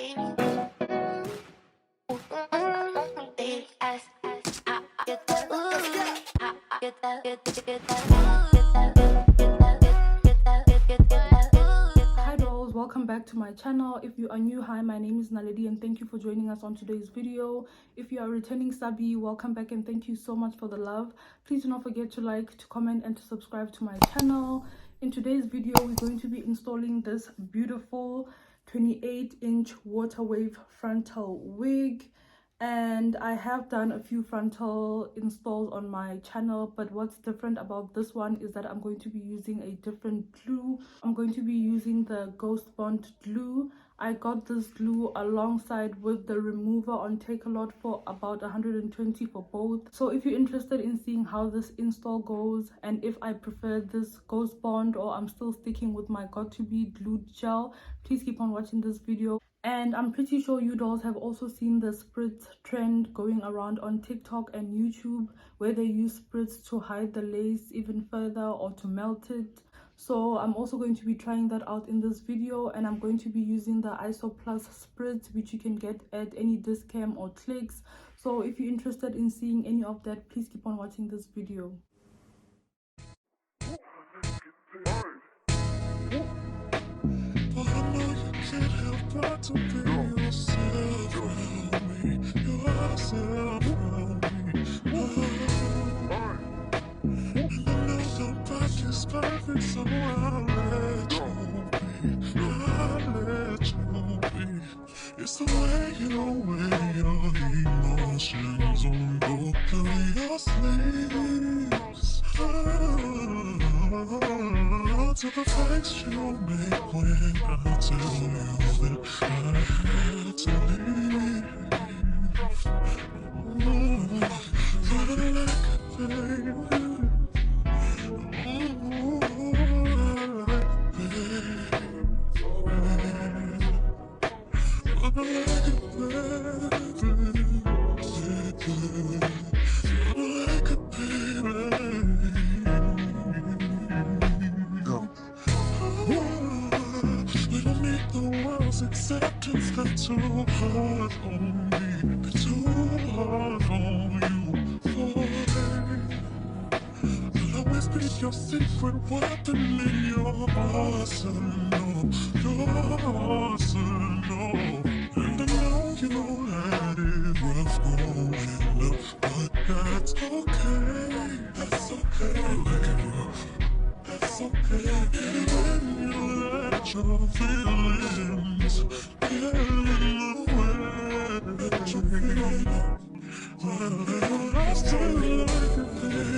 Hi dolls, welcome back to my channel. If you are new, hi, my name is Naledi and thank you for joining us on today's video. If you are a returning subby, welcome back and thank you so much for the love. Please do not forget to like, to comment and to subscribe to my channel. In today's video, we're going to be installing this beautiful 28-inch water wave frontal wig. And I have done a few frontal installs on my channel, but what's different about this one is that I'm going to be using a different glue. I'm going to be using the Ghost Bond glue. I got this glue alongside with the remover on Takealot for about 120 for both. So if you're interested in seeing how this install goes and if I prefer this Ghost Bond or I'm still sticking with my Got To Be glued gel, please keep on watching this video. And I'm pretty sure you dolls have also seen the Spritz trend going around on TikTok and YouTube, where they use Spritz to hide the lace even further or to melt it. So I'm also going to be trying that out in this video, and I'm going to be using the ISO Plus Spritz, which you can get at any Discam or Clicks. So if you're interested in seeing any of that, please keep on watching this video. Can't help but to be yourself around me, yourself around me. And I know your body's perfect, so I'll let you be, I'll let you be. It's the way you wear your emotions on both of your sleeves. To the face you make when I tell you that I had to leave. I like it, baby. I like it, baby. I like it, baby. I like it, baby. We don't need the world's acceptance, that's too hard on me, too hard on you, boy. I'll always be your secret weapon in your arsenal, your arsenal. And I know you had it rough growing up, but that's okay, that's okay. I like it rough. That's okay, when you let your feelings get in the way. I still like it, baby.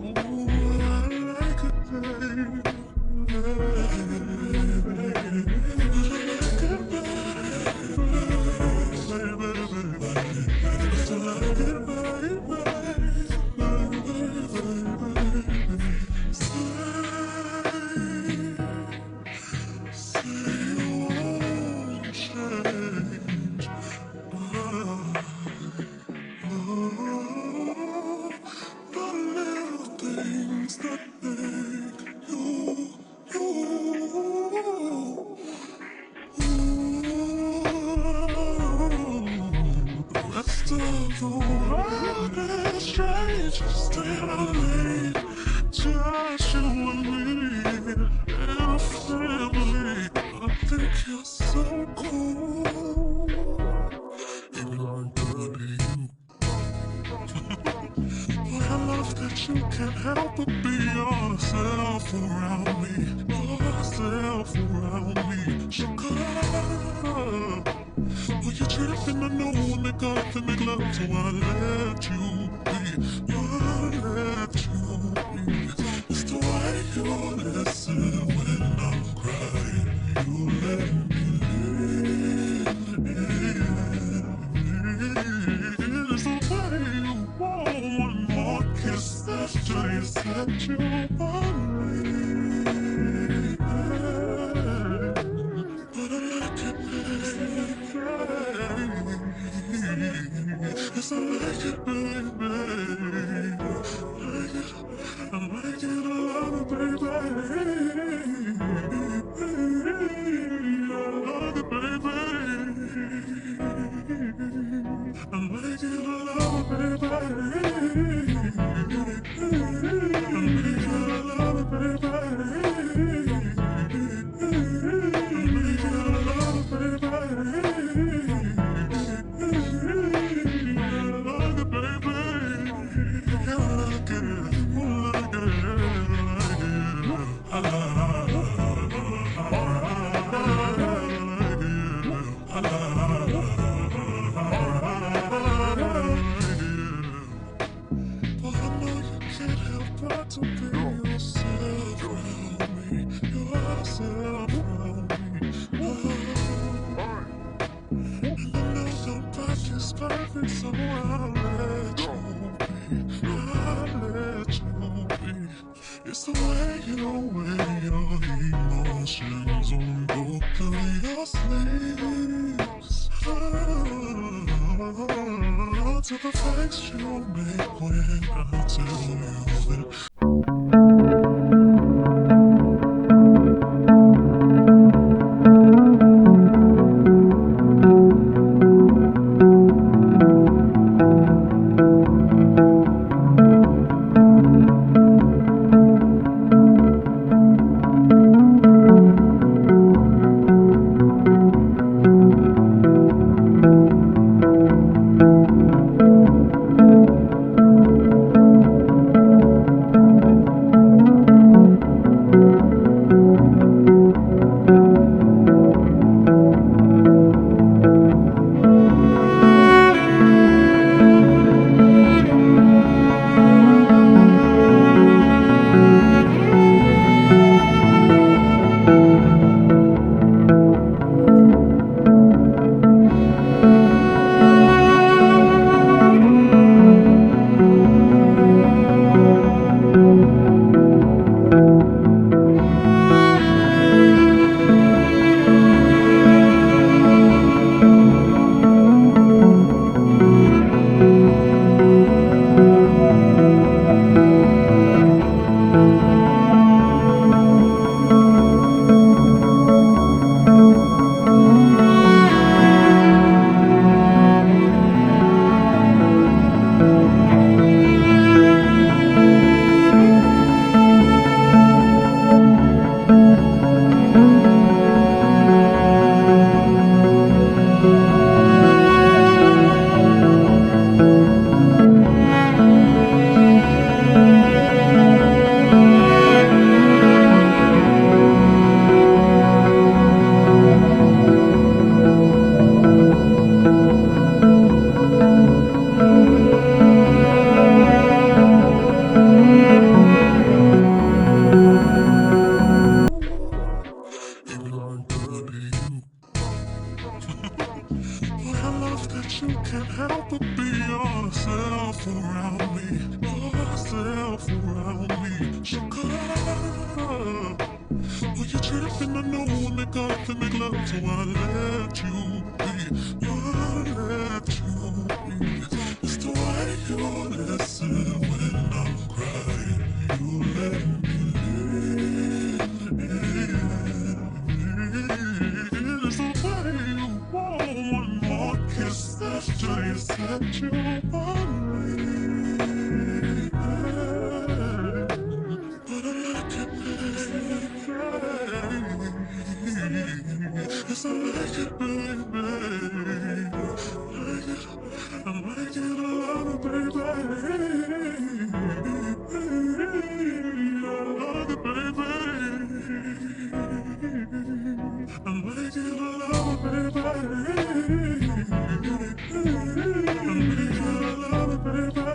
Oh, I like it, baby. Rest of the world is strange, still late. Just you and me and a family. I think you're so cool. Even I'm dirty, you. Boy, I love that you can't help but be yourself around me. Yourself around me. Sugar. Well, you're tripping, I know when they got up and make love, so I let you be, I let you be. It's the way you listen when I'm crying, you let me in. It's the way you want one more kiss after you set your body. But I like it, baby. Yes, I like it, baby. I like it a lot, baby. perfect, so I'll let you be. I'll let you be. It's the way your emotions on both of your sleeves. To the face you make when I tell you that. You can't help but be yourself around me. Yourself around me. Sugar. Well, you're tripping, I know when they got to make love, so I let you be. I let you be. It's the way you listen when I'm crying. You let me in. It's the way you want one more kiss after you set you on me. But I like it, baby. Yes, I like it, baby. I like it a lot, baby. I love it, baby. I like it a lot, baby. I like it a lot, baby.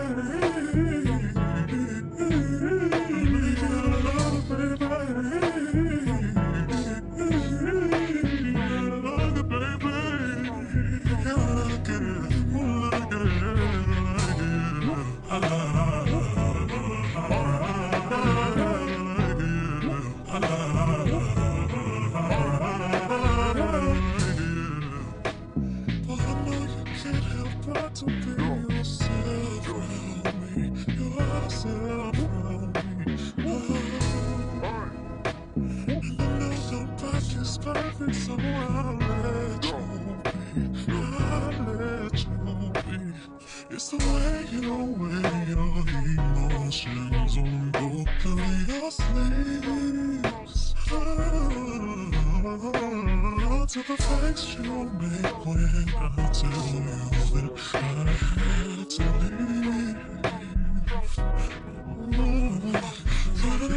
To be yourself around me, yourself around me. And I know your body's perfect, so I'll let you be. I'll let you be. It's the way your emotions on both of your sleeves. To the face you make when I tell you that I had to leave. But I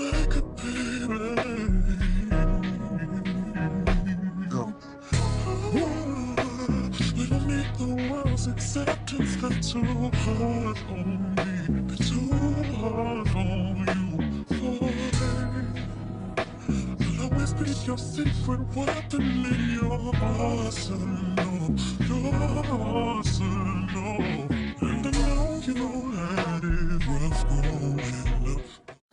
like it, baby. We don't need the the world's acceptance got too hard on me, too hard on you. Falling. I'll always be your secret weapon in your arsenal, your arsenal. And I know you had it rough growing up.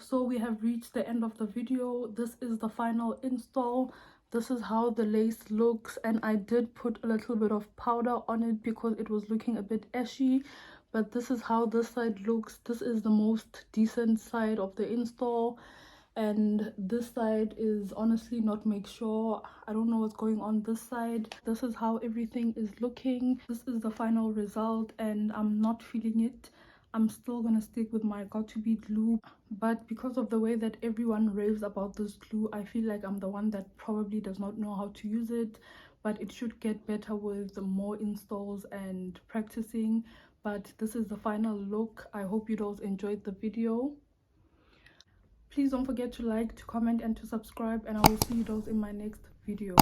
So we have reached the end of the video. This is the final install. This is how the lace looks, and I did put a little bit of powder on it because it was looking a bit ashy, but this is how this side looks. This is the most decent side of the install, and this side is honestly not make sure. I don't know what's going on this side. This is how everything is looking. This is the final result, and I'm not feeling it. I'm still gonna stick with my got2b glue, but because of the way that everyone raves about this glue, I feel like I'm the one that probably does not know how to use it, but it should get better with more installs and practicing. But this is the final look. I hope you guys enjoyed the video. Please don't forget to like, to comment, and to subscribe, and I will see you guys in my next video.